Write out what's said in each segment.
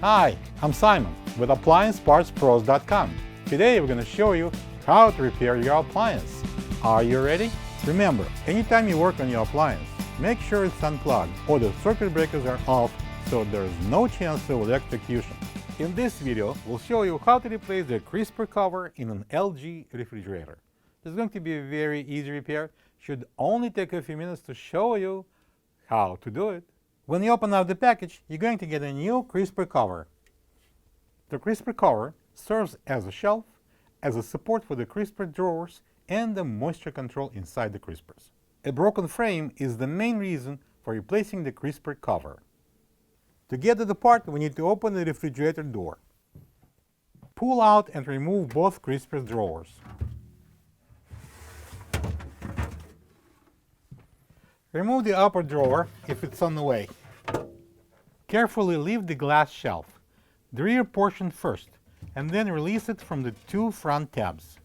Hi, I'm Simon with AppliancePartsPros.com. Today we're going to show you how to repair your appliance. Are you ready? Remember, anytime you work on your appliance, make sure it's unplugged or the circuit breakers are off so there is no chance of electrocution. In this video, we'll show you how to replace the crisper cover in an LG refrigerator. This is going to be a very easy repair. Should only take a few minutes to show you how to do it. When you open up the package, you're going to get a new crisper cover. The crisper cover serves as a shelf, as a support for the crisper drawers, and the moisture control inside the crispers. A broken frame is the main reason for replacing the crisper cover. To get it apart, we need to open the refrigerator door. Pull out and remove both crisper drawers. Remove the upper drawer if it's on the way. Carefully leave the glass shelf, the rear portion first, and then release it from the two front tabs.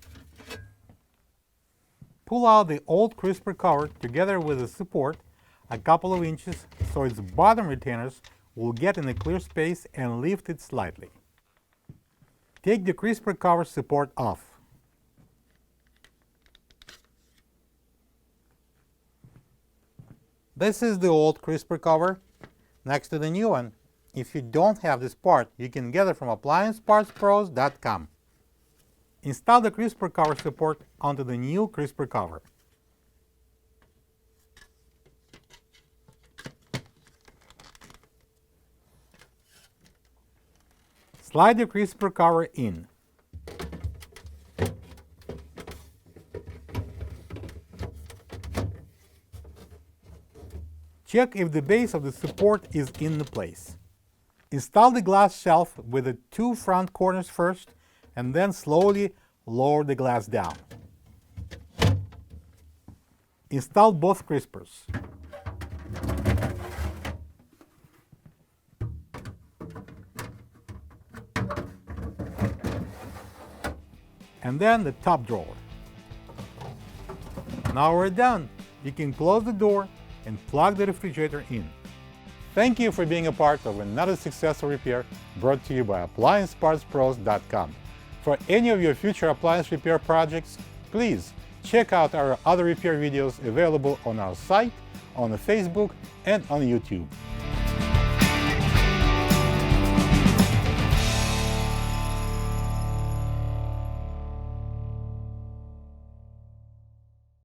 Pull out the old crisper cover together with the support a couple of inches so its bottom retainers will get in a clear space and lift it slightly. Take the crisper cover support off. This is the old crisper cover next to the new one. If you don't have this part, you can get it from AppliancePartsPros.com. Install the crisper cover support onto the new crisper cover. Slide the crisper cover in. Check if the base of the support is in place. Install the glass shelf with the two front corners first, and then slowly lower the glass down. Install both crispers. And then the top drawer. Now we're done. You can close the door and plug the refrigerator in. Thank you for being a part of another successful repair brought to you by AppliancePartsPros.com. For any of your future appliance repair projects, please check out our other repair videos available on our site, on Facebook, and on YouTube.